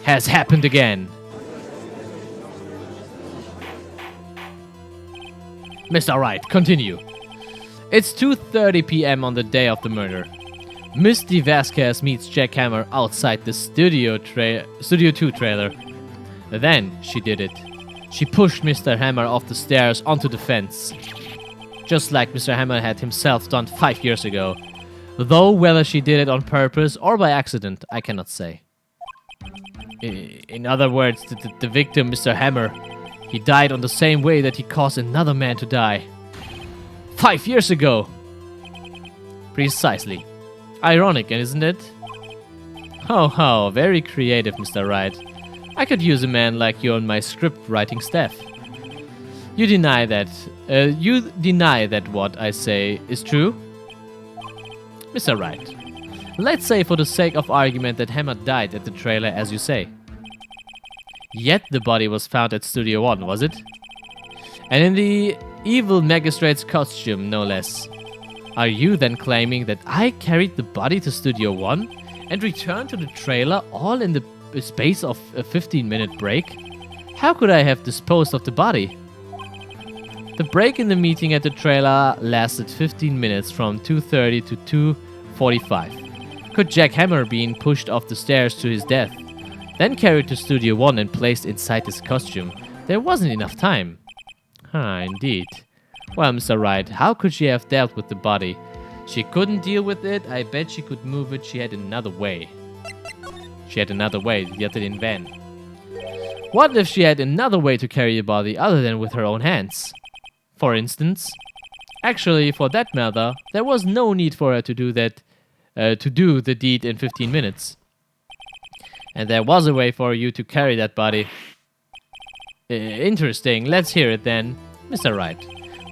has happened again. Mr. Wright, continue. It's 2:30 p.m. on the day of the murder. Misty Vasquez meets Jack Hammer outside the Studio 2 trailer. Then she did it. She pushed Mr. Hammer off the stairs onto the fence. Just like Mr. Hammer had himself done 5 years ago. Though whether she did it on purpose or by accident, I cannot say. In other words, the victim, Mr. Hammer, he died on the same way that he caused another man to die. 5 years ago! Precisely. Ironic, isn't it? Ho, very creative, Mr. Wright. I could use a man like you on my script writing staff. You deny that what I say is true? Mr. Wright, let's say for the sake of argument that Hammer died at the trailer as you say. Yet the body was found at Studio 1, was it? And in the evil magistrate's costume, no less. Are you then claiming that I carried the body to Studio 1 and returned to the trailer all in the space of a 15-minute break? How could I have disposed of the body? The break in the meeting at the trailer lasted 15 minutes from 2:30 to 2:45. Could Jack Hammer being pushed off the stairs to his death, then carried to Studio 1 and placed inside his costume? There wasn't enough time. Indeed. Well, Mr. Wright, how could she have dealt with the body? She couldn't deal with it. I bet she could move it. She had another way. Get it in van. What if she had another way to carry the body other than with her own hands? For instance, actually, for that matter, there was no need for her to do that, to do the deed in 15 minutes. And there was a way for you to carry that body. Interesting. Let's hear it then, Mr. Wright.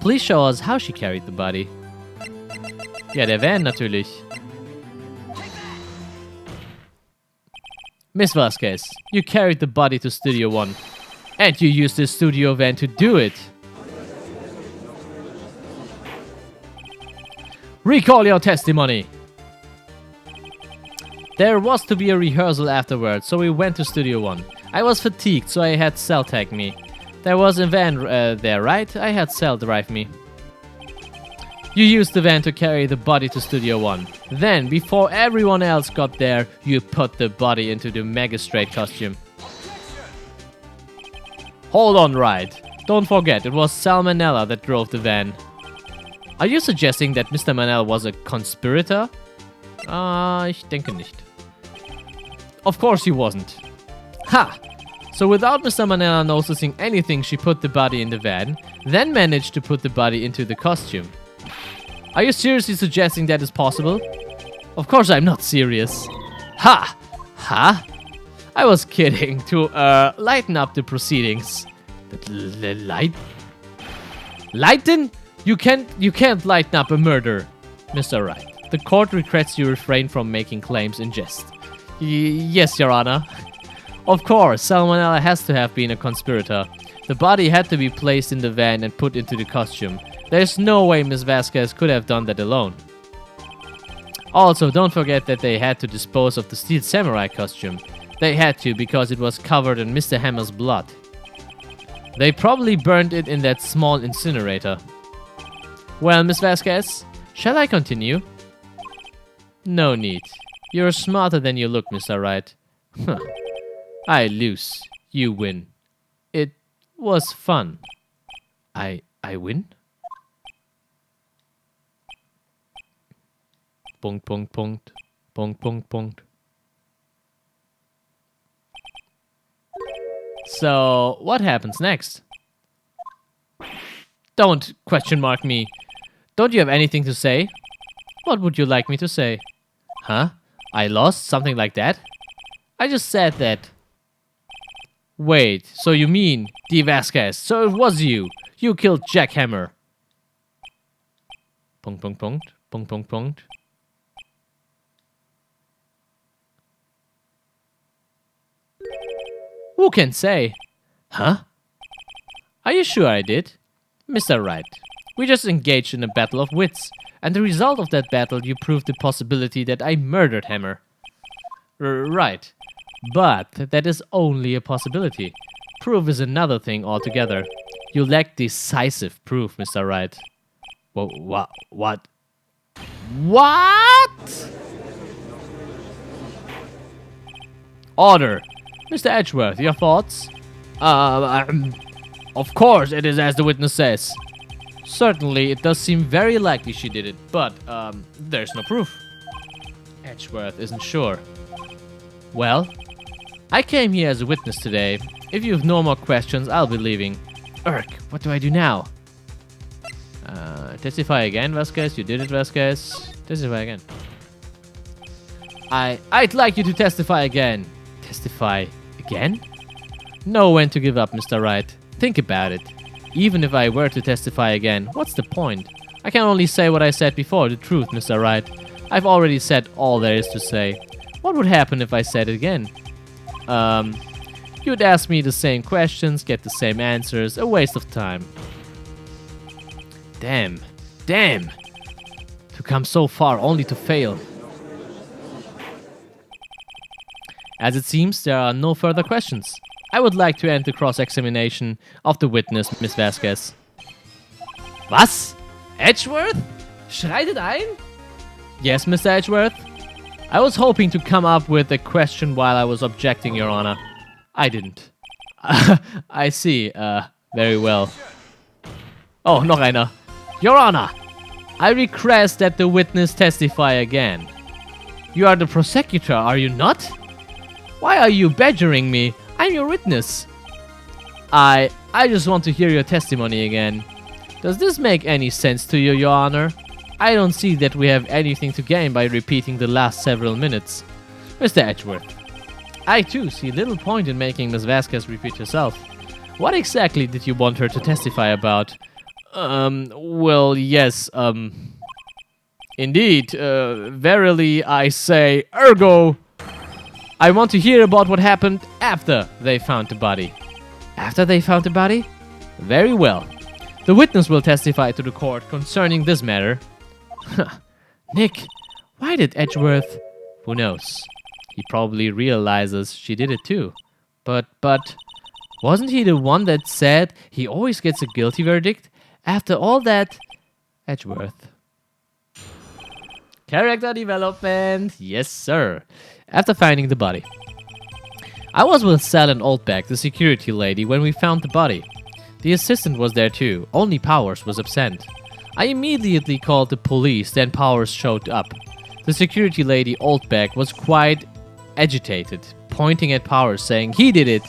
Please show us how she carried the body. Ja, der Van natürlich. Miss Vasquez, you carried the body to Studio 1. And you used the studio van to do it. Recall your testimony. There was to be a rehearsal afterwards, so we went to Studio 1. I was fatigued, so I had Cell tag me. There was a van there, right? I had Cell drive me. You used the van to carry the body to Studio 1. Then, before everyone else got there, you put the body into the magistrate costume. Hold on, Wright. Don't forget, it was Sal Manella that drove the van. Are you suggesting that Mr. Manel was a conspirator? Ich denke nicht. Of course he wasn't. Ha! So without Mr. Manella noticing anything, she put the body in the van, then managed to put the body into the costume. Are you seriously suggesting that is possible? Of course I'm not serious. Ha! Ha! I was kidding to, lighten up the proceedings. Lighten? You can't lighten up a murder, Mr. Wright. The court regrets you refrain from making claims in jest. Yes, Your Honor. Of course, Salmonella has to have been a conspirator. The body had to be placed in the van and put into the costume. There's no way Miss Vasquez could have done that alone. Also, don't forget that they had to dispose of the Steel Samurai costume. They had to because it was covered in Mr. Hammer's blood. They probably burned it in that small incinerator. Well, Miss Vasquez, shall I continue? No need. You're smarter than you look, Mr. Wright. Huh. I lose. You win. It was fun. I win? Punkt, Punkt, Punkt. Punkt, Punkt, Punkt. So, what happens next? Don't question mark me. Don't you have anything to say? What would you like me to say? Huh? I lost? Something like that? I just said that. Wait, so you mean D. Vasquez? So it was you. You killed Jack Hammer. Punkt, Punkt, Punkt. Punkt, Punkt, Punkt. Who can say? Huh? Are you sure I did? Mr. Wright, we just engaged in a battle of wits, and the result of that battle you proved the possibility that I murdered Hammer. Right. But that is only a possibility. Proof is another thing altogether. You lack decisive proof, Mr. Wright. What? What? What? Order. Mr. Edgeworth, your thoughts? Of course it is as the witness says. Certainly, it does seem very likely she did it, but, there's no proof. Edgeworth isn't sure. Well, I came here as a witness today. If you have no more questions, I'll be leaving. Urk, what do I do now? Testify again, Vasquez. You did it, Vasquez. Testify again. I'd like you to testify again. Testify again? Know when to give up, Mr. Wright. Think about it. Even if I were to testify again, what's the point? I can only say what I said before, the truth, Mr. Wright. I've already said all there is to say. What would happen if I said it again? You'd ask me the same questions, get the same answers, a waste of time. Damn. To come so far only to fail. As it seems, there are no further questions. I would like to end the cross-examination of the witness, Miss Vasquez. Was? Edgeworth? Schreitet ein? Yes, Mr. Edgeworth? I was hoping to come up with a question while I was objecting, Your Honor. I didn't. I see. Very well. Oh, noch einer. Your Honor, I request that the witness testify again. You are the prosecutor, are you not? Why are you badgering me? I'm your witness. I just want to hear your testimony again. Does this make any sense to you, Your Honor? I don't see that we have anything to gain by repeating the last several minutes. Mr. Edgeworth, I too see little point in making Ms. Vasquez repeat herself. What exactly did you want her to testify about? Well, yes, indeed, verily I say, ergo, I want to hear about what happened after they found the body. After they found the body? Very well. The witness will testify to the court concerning this matter. Nick, why did Edgeworth? Who knows? He probably realizes she did it too. But, wasn't he the one that said he always gets a guilty verdict? After all that, Edgeworth. Character development, yes sir. After finding the body. I was with Sal and Oldback, the security lady, when we found the body. The assistant was there too, only Powers was absent. I immediately called the police, then Powers showed up. The security lady, Oldback, was quite agitated, pointing at Powers, saying he did it.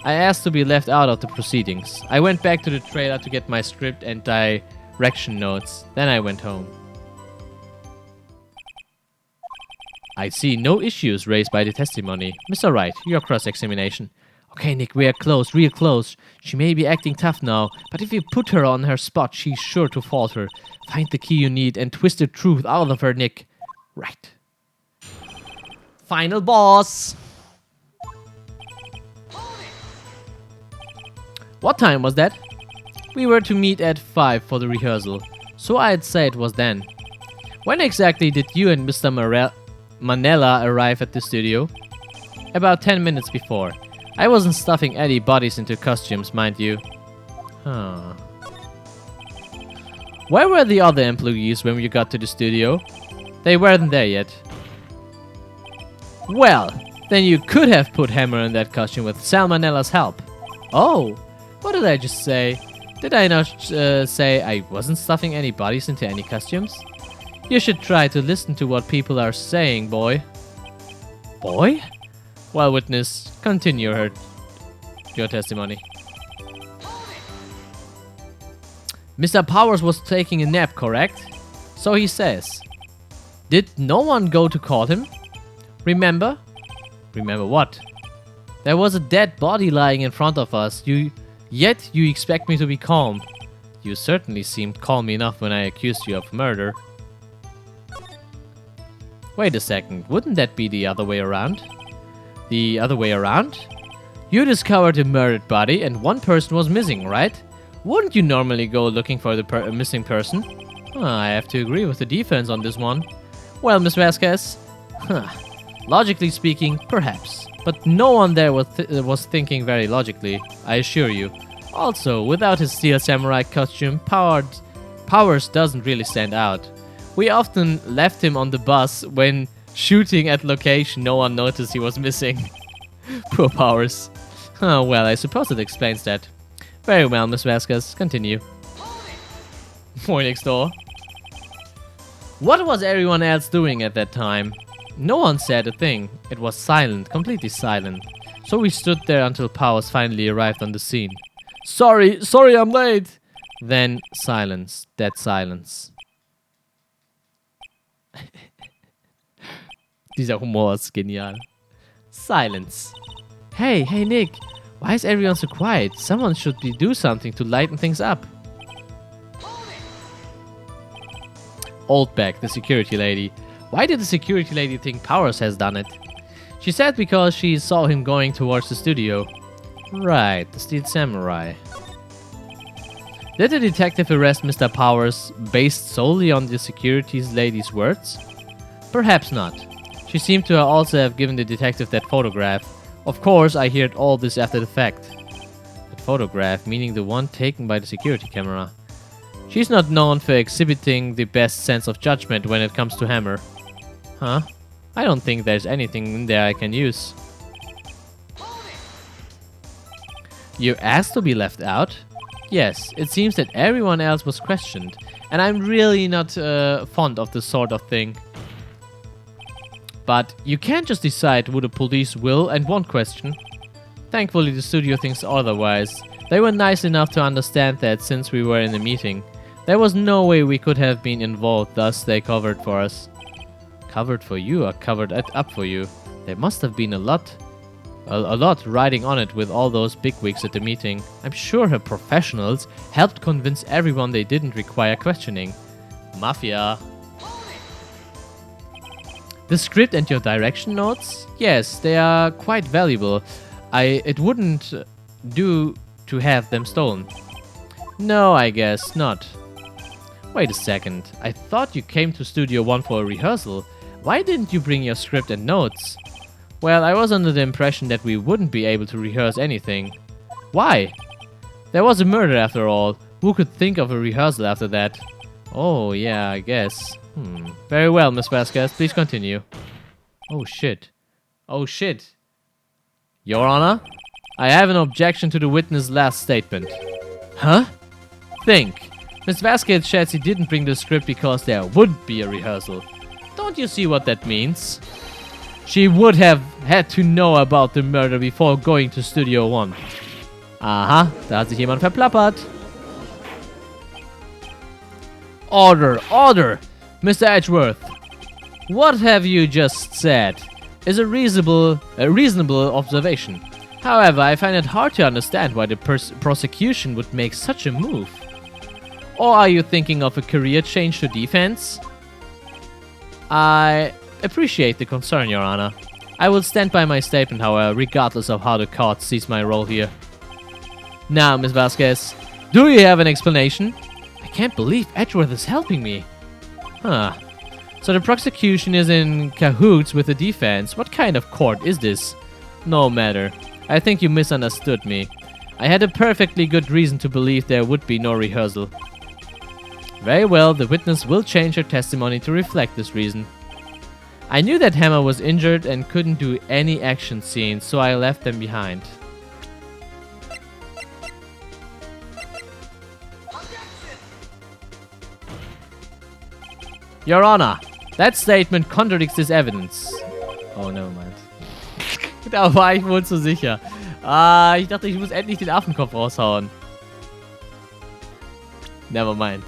I asked to be left out of the proceedings. I went back to the trailer to get my script and direction notes. Then I went home. I see no issues raised by the testimony. Mr. Wright, your cross-examination. Okay, Nick, we are close, real close. She may be acting tough now, but if you put her on her spot, she's sure to falter. Find the key you need and twist the truth out of her, Nick. Right. Final boss! What time was that? We were to meet at 5 for the rehearsal, so I'd say it was then. When exactly did you and Mr. Manella arrive at the studio? About 10 minutes before. I wasn't stuffing any bodies into costumes, mind you. Huh. Where were the other employees when you got to the studio? They weren't there yet. Well, then you could have put Hammer in that costume with Sal Manella's help. Oh, what did I just say? Did I not say I wasn't stuffing any bodies into any costumes? You should try to listen to what people are saying, boy. Boy? Well, witness, continue your testimony. Mr. Powers was taking a nap, correct? So he says. Did no one go to call him? Remember? Remember what? There was a dead body lying in front of us. Yet you expect me to be calm. You certainly seemed calm enough when I accused you of murder. Wait a second, wouldn't that be the other way around? The other way around? You discovered a murdered body and one person was missing, right? Wouldn't you normally go looking for the missing person? I have to agree with the defense on this one. Well, Miss Vasquez, Logically speaking, perhaps. But no one there was thinking very logically, I assure you. Also, without his steel samurai costume, Powers doesn't really stand out. We often left him on the bus when shooting at location no one noticed he was missing. Poor Powers. Oh, well, I suppose it explains that. Very well, Miss Vasquez, continue. Boy next door. What was everyone else doing at that time? No one said a thing. It was silent, completely silent. So we stood there until Powers finally arrived on the scene. Sorry, I'm late. Then silence, dead silence. Dieser Humor ist genial. Silence. Hey, Nick. Why is everyone so quiet? Someone should do something to lighten things up. Oldback, the security lady. Why did the security lady think Powers has done it? She said because she saw him going towards the studio. Right, the Steel Samurai. Did the detective arrest Mr. Powers based solely on the security lady's words? Perhaps not. She seemed to also have given the detective that photograph. Of course, I heard all this after the fact. That photograph, meaning the one taken by the security camera. She's not known for exhibiting the best sense of judgment when it comes to Hammer. Huh? I don't think there's anything in there I can use. You asked to be left out? Yes, it seems that everyone else was questioned, and I'm really not fond of this sort of thing. But you can't just decide who the police will and won't question. Thankfully, the studio thinks otherwise. They were nice enough to understand that since we were in a meeting. There was no way we could have been involved, thus they covered for us. Covered for you or covered it up for you? There must have been a lot riding on it with all those bigwigs at the meeting. I'm sure her professionals helped convince everyone they didn't require questioning. Mafia. The script and your direction notes? Yes, they are quite valuable. It wouldn't do to have them stolen. No, I guess not. Wait a second. I thought you came to Studio One for a rehearsal. Why didn't you bring your script and notes? Well, I was under the impression that we wouldn't be able to rehearse anything. Why? There was a murder after all. Who could think of a rehearsal after that? Oh, yeah, I guess. Very well, Miss Vasquez. Please continue. Oh, shit. Oh, shit. Your Honor? I have an objection to the witness' last statement. Huh? Think. Miss Vasquez said she didn't bring the script because there would be a rehearsal. Don't you see what that means? She would have had to know about the murder before going to Studio One. Aha, da hat sich jemand verplappert. Order, order! Mr. Edgeworth, what have you just said is a reasonable observation. However, I find it hard to understand why the prosecution would make such a move. Or are you thinking of a career change to defense? I appreciate the concern, Your Honor. I will stand by my statement, however, regardless of how the court sees my role here. Now, Miss Vasquez, do you have an explanation? I can't believe Edgeworth is helping me. Huh. So the prosecution is in cahoots with the defense. What kind of court is this? No matter. I think you misunderstood me. I had a perfectly good reason to believe there would be no rehearsal. Very well, the witness will change her testimony to reflect this reason. I knew that Hammer was injured and couldn't do any action scenes, so I left them behind. Your Honor, that statement contradicts this evidence. Oh, never mind. Da war ich wohl zu sicher. Ah, ich dachte, ich muss endlich den Affenkopf raushauen. Never mind.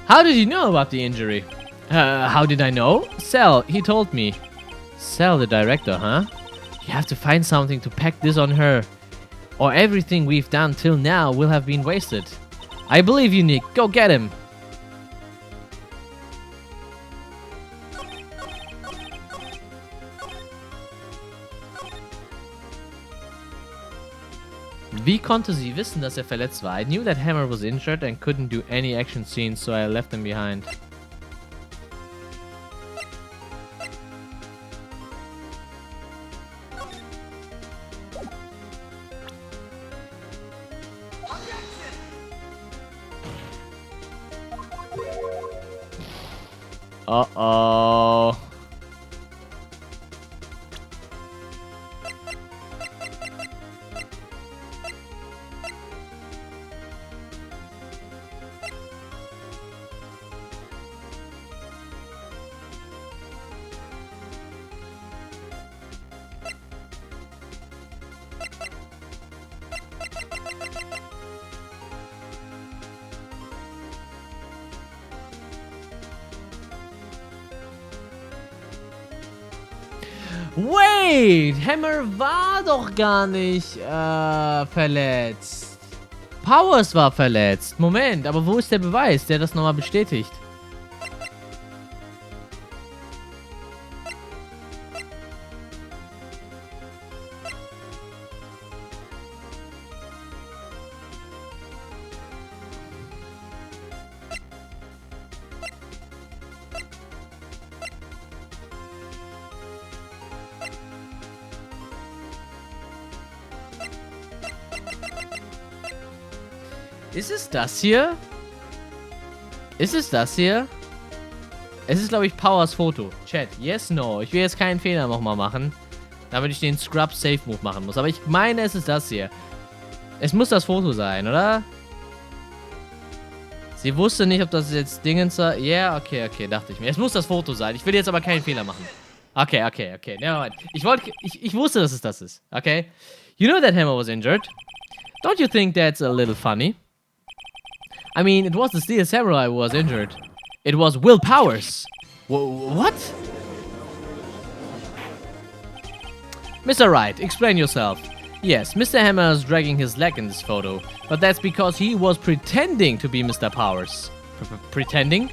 How did you know about the injury? How did I know? Cell, he told me. Cell, the director, huh? You have to find something to pack this on her, or everything we've done till now will have been wasted. I believe you, Nick. Go get him. Wie konnte sie wissen, dass er verletzt war? I knew that Hammer was injured and couldn't do any action scenes, so I left him behind. Uh-oh. Wait! Hammer war doch gar nicht verletzt. Powers war verletzt. Moment, aber wo ist der Beweis, der das nochmal bestätigt? Ist es das hier? Ist es das hier? Es ist, glaube ich, Powers Foto. Chat, yes, no. Ich will jetzt keinen Fehler nochmal machen, damit ich den Scrub Safe Move machen muss. Aber ich meine, es ist das hier. Es muss das Foto sein, oder? Sie wusste nicht, ob das jetzt Dingens war. Ja, yeah, okay, dachte ich mir. Es muss das Foto sein. Ich will jetzt aber keinen Fehler machen. Okay. Nevermind. Ich wusste, dass es das ist. Okay? You know that Hammer was injured. Don't you think that's a little funny? I mean, it was the Steel Samurai who was injured. It was Will Powers. What? Mr. Wright, explain yourself. Yes, Mr. Hammer is dragging his leg in this photo, but that's because he was pretending to be Mr. Powers. Pretending?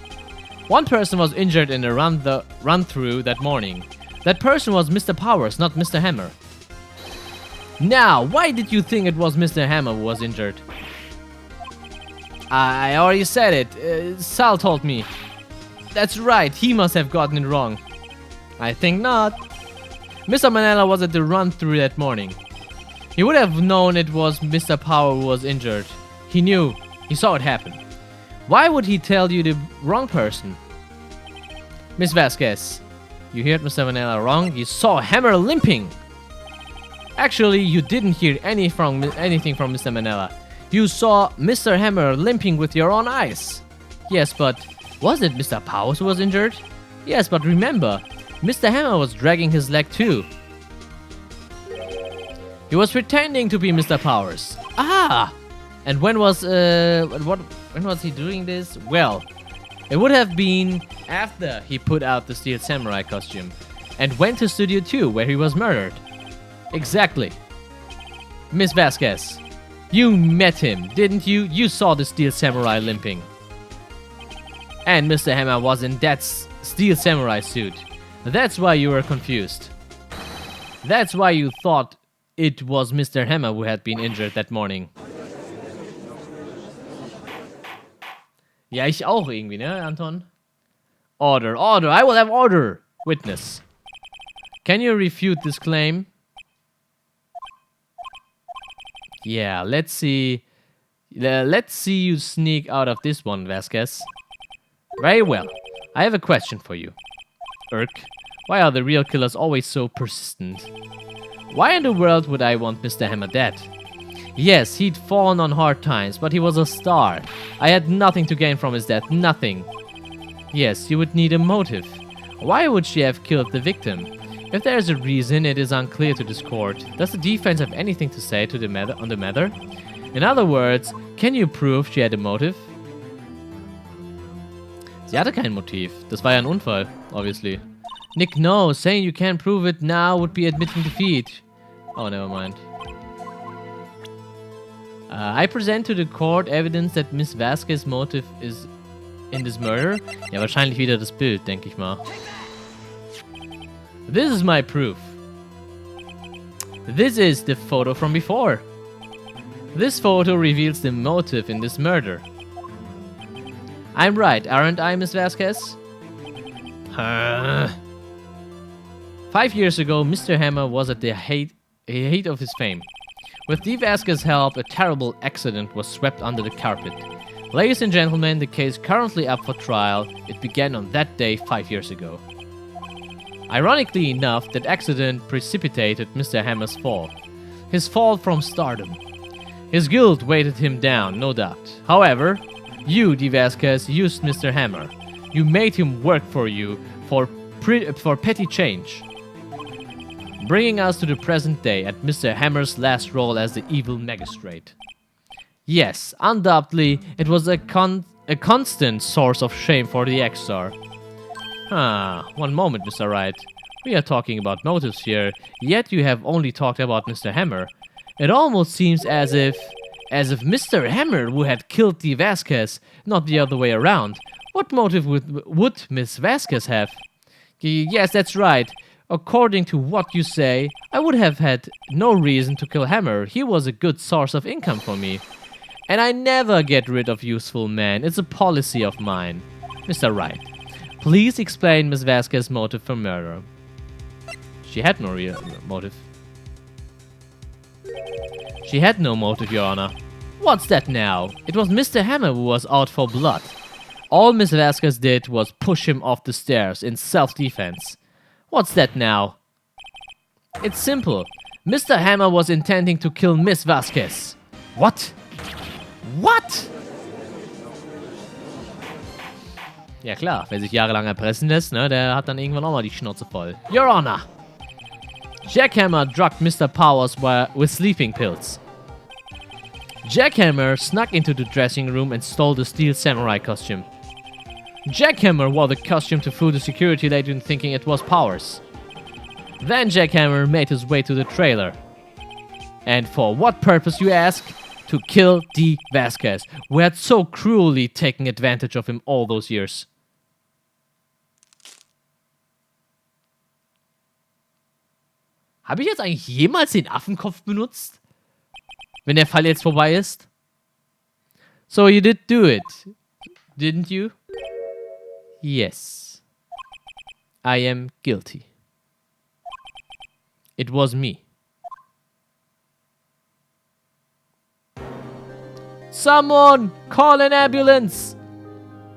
One person was injured in a run-through that morning. That person was Mr. Powers, not Mr. Hammer. Now, why did you think it was Mr. Hammer who was injured? I already said it. Sal told me. That's right, he must have gotten it wrong. I think not. Mr. Manella was at the run-through that morning. He would have known it was Mr. Power who was injured. He knew. He saw it happen. Why would he tell you the wrong person? Miss Vasquez, you heard Mr. Manella wrong. You saw Hammer limping. Actually, you didn't hear anything from Mr. Manella. You saw Mr. Hammer limping with your own eyes. Yes, but was it Mr. Powers who was injured? Yes, but remember, Mr. Hammer was dragging his leg too. He was pretending to be Mr. Powers. Ah! And when was he doing this? Well, it would have been after he put out the Steel Samurai costume and went to Studio 2 where he was murdered. Exactly. Miss Vasquez, you met him, didn't you? You saw the Steel Samurai limping. And Mr. Hammer was in that Steel Samurai suit. That's why you were confused. That's why you thought it was Mr. Hammer who had been injured that morning. Ja, ich auch irgendwie, ne, Anton? Order, I will have order. Witness. Can you refute this claim? Yeah, let's see. Let's see you sneak out of this one, Vasquez. Very well. I have a question for you. Why are the real killers always so persistent? Why in the world would I want Mr. Hammer dead? Yes, he'd fallen on hard times, but he was a star. I had nothing to gain from his death, nothing. Yes, you would need a motive. Why would she have killed the victim? If there is a reason, it is unclear to this court. Does the defense have anything to say to on the matter? In other words, can you prove she had a motive? Sie hatte kein Motiv. Das war ja ein Unfall, obviously. Nick, no. Saying you can't prove it now would be admitting defeat. Oh, never mind. I present to the court evidence that Miss Vasquez's motive is in this murder. Ja, wahrscheinlich wieder das Bild, denke ich mal. This is my proof. This is the photo from before. This photo reveals the motive in this murder. I'm right, aren't I, Miss Vasquez? 5 years ago, Mr. Hammer was at the height of his fame. With Dee Vasquez's help, a terrible accident was swept under the carpet. Ladies and gentlemen, the case currently up for trial. It began on that day 5 years ago. Ironically enough, that accident precipitated Mr. Hammer's fall. His fall from stardom. His guilt weighted him down, no doubt. However, you, Dee Vasquez, used Mr. Hammer. You made him work for you for petty change. Bringing us to the present day at Mr. Hammer's last role as the evil magistrate. Yes, undoubtedly, it was a constant source of shame for the X-Star. One moment, Mr. Wright. We are talking about motives here, yet you have only talked about Mr. Hammer. It almost seems as if Mr. Hammer who had killed Dee Vasquez, not the other way around. What motive would Miss Vasquez have? Yes, that's right. According to what you say, I would have had no reason to kill Hammer. He was a good source of income for me. And I never get rid of useful men. It's a policy of mine. Mr. Wright, please explain Miss Vasquez's motive for murder. She had no real motive. She had no motive, Your Honor. What's that now? It was Mr. Hammer who was out for blood. All Miss Vasquez did was push him off the stairs in self-defense. What's that now? It's simple. Mr. Hammer was intending to kill Miss Vasquez. What? What? Ja klar, wer sich jahrelang erpressen lässt, ne, der hat dann irgendwann auch mal die Schnauze voll. Your Honor! Jack Hammer drugged Mr. Powers with sleeping pills. Jack Hammer snuck into the dressing room and stole the steel samurai costume. Jack Hammer wore the costume to fool the security lady into thinking it was Powers. Then Jack Hammer made his way to the trailer. And for what purpose, you ask? To kill Dee Vasquez, who had so cruelly taken advantage of him all those years. Habe ich jetzt eigentlich jemals den Affenkopf benutzt? Wenn der Fall jetzt vorbei ist? So you did do it, didn't you? Yes. I am guilty. It was me. Someone! Call an ambulance!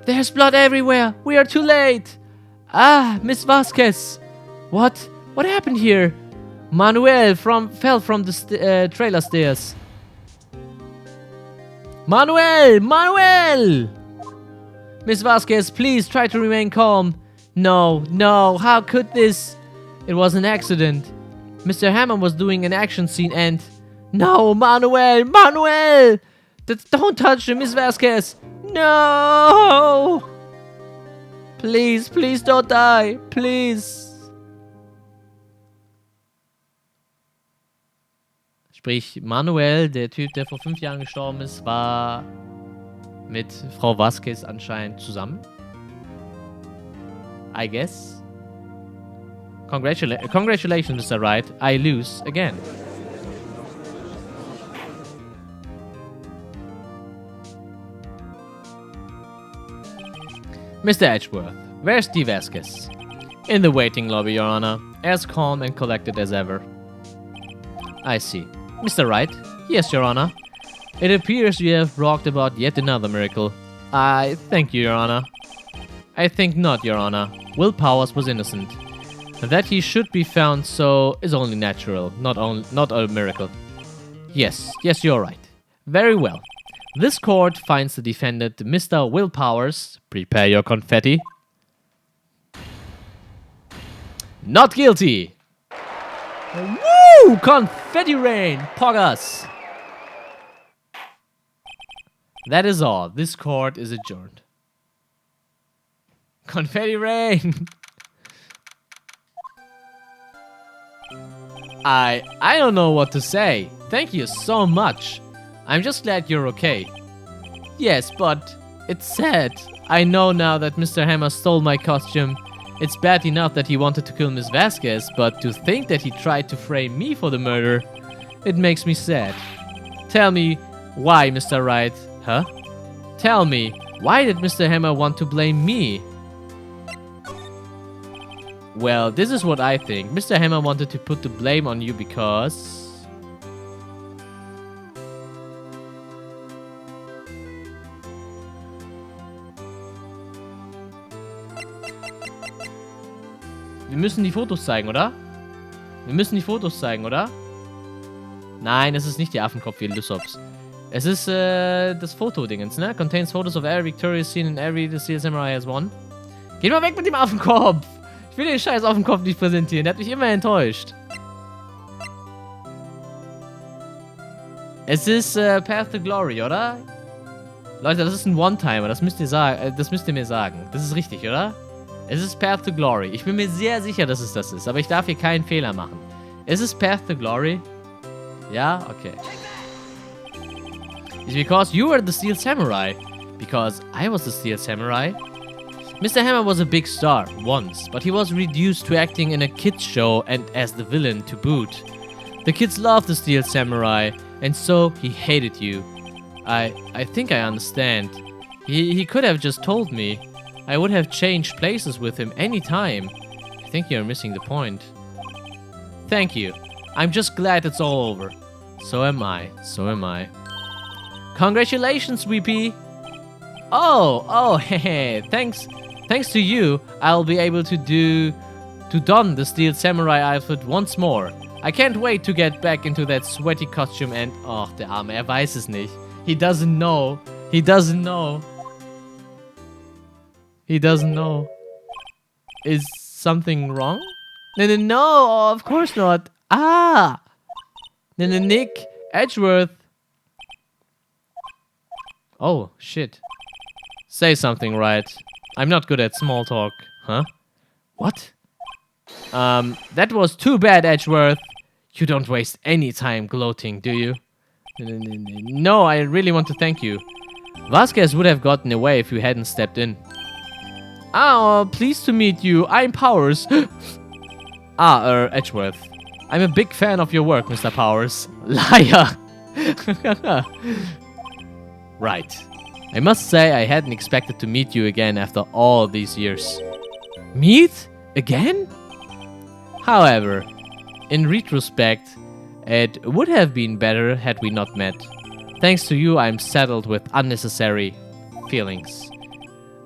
There's blood everywhere! We are too late! Ah, Miss Vasquez! What? What happened here? Manuel fell from the trailer stairs. Manuel! Manuel! Miss Vasquez, please try to remain calm. No, no, how could this? It was an accident. Mr. Hammond was doing an action scene and... No, Manuel! Manuel! Don't touch him, Miss Vasquez! No! Please, please don't die. Please. Sprich, Manuel, der Typ, der vor 5 Jahren gestorben ist, war mit Frau Vasquez anscheinend zusammen. I guess. Congratulations, Mr. Wright. I lose again. Mr. Edgeworth, where's Dee Vasquez? In the waiting lobby, Your Honor. As calm and collected as ever. I see. Mr. Wright? Yes, Your Honor. It appears you have brought about yet another miracle. I thank you, Your Honor. I think not, Your Honor. Will Powers was innocent. That he should be found so is only natural, not a miracle. Yes, you're right. Very well. This court finds the defendant, Mr. Will Powers, prepare your confetti, not guilty. Woo! Confetti rain! Poggers! That is all. This court is adjourned. Confetti rain! I don't know what to say. Thank you so much. I'm just glad you're okay. Yes, but it's sad. I know now that Mr. Hammer stole my costume. It's bad enough that he wanted to kill Miss Vasquez, but to think that he tried to frame me for the murder, it makes me sad. Tell me why, Mr. Wright. Huh? Tell me, why did Mr. Hammer want to blame me? Well, this is what I think. Mr. Hammer wanted to put the blame on you because... Wir müssen die Fotos zeigen, oder? Wir müssen die Fotos zeigen, oder? Nein, es ist nicht der Affenkopf wie Lysops. Es ist das Fotodingens, ne? Contains photos of every victorious scene in every the Steel Samurai has won. Geht mal weg mit dem Affenkopf! Ich will den scheiß Affenkopf nicht präsentieren, der hat mich immer enttäuscht. Es ist Path to Glory, oder? Leute, das ist ein One-Timer, das müsst ihr mir sagen. Das ist richtig, oder? Es ist Path to Glory. Ich bin mir sehr sicher, dass es das ist, aber ich darf hier keinen Fehler machen. Es ist Path to Glory. Ja? Okay. It's because you were the Steel Samurai. Because I was the Steel Samurai. Mr. Hammer was a big star, once, but he was reduced to acting in a kids show and as the villain to boot. The kids loved the Steel Samurai, and so he hated you. I think I understand. He could have just told me. I would have changed places with him any time. I think you're missing the point. Thank you. I'm just glad it's all over. So am I. So am I. Congratulations, VP. Oh, hehe. Thanks to you, I'll be able to don the Steel Samurai outfit once more. I can't wait to get back into that sweaty costume and... Oh, der Arme, weiß es nicht. He doesn't know. He doesn't know. He doesn't know. Is something wrong? No, of course not. Ah! Nick, Edgeworth. Oh, shit. Say something, Wright. I'm not good at small talk. Huh? What? That was too bad, Edgeworth. You don't waste any time gloating, do you? No, I really want to thank you. Vasquez would have gotten away if you hadn't stepped in. Oh, pleased to meet you. I'm Powers. Edgeworth. I'm a big fan of your work, Mr. Powers. Liar. Right. I must say I hadn't expected to meet you again after all these years. Meet? Again? However, in retrospect, it would have been better had we not met. Thanks to you, I'm saddled with unnecessary feelings.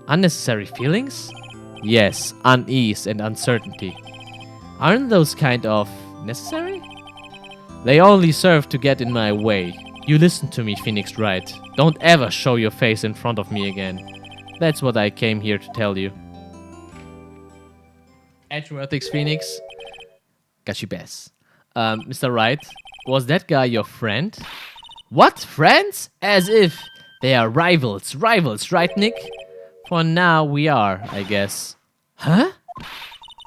Unnecessary feelings? Yes, unease and uncertainty. Aren't those kind of necessary? They only serve to get in my way. You listen to me, Phoenix Wright. Don't ever show your face in front of me again. That's what I came here to tell you. Edgeworth X Phoenix. Got you best. Mr. Wright, was that guy your friend? What? Friends? As if. They are rivals. Rivals, right, Nick? For now, we are, I guess. Huh?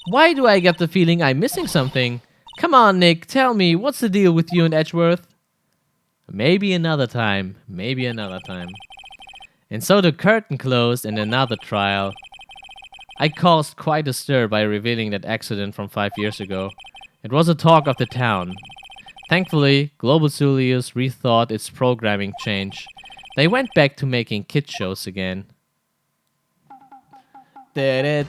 Why do I get the feeling I'm missing something? Come on, Nick, tell me, what's the deal with you and Edgeworth? Maybe another time. Maybe another time. And so the curtain closed and another trial. I caused quite a stir by revealing that accident from 5 years ago. It was a talk of the town. Thankfully, Global Studios rethought its programming change. They went back to making kid shows again. Nick!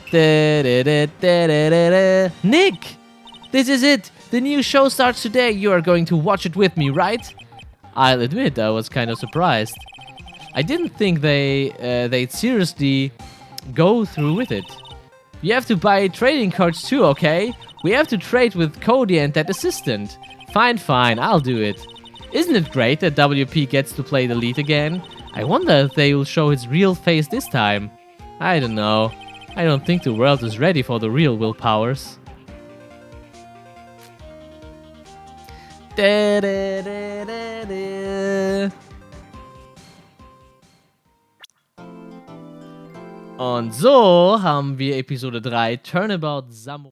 This is it! The new show starts today. You are going to watch it with me, right? I'll admit, I was kind of surprised. I didn't think they'd seriously go through with it. You have to buy trading cards too, okay? We have to trade with Cody and that assistant. Fine, I'll do it. Isn't it great that WP gets to play the lead again? I wonder if they will show his real face this time. I don't know. I don't think the world is ready for the real Will Powers. Und so haben wir Episode 3 Turnabout Samurai.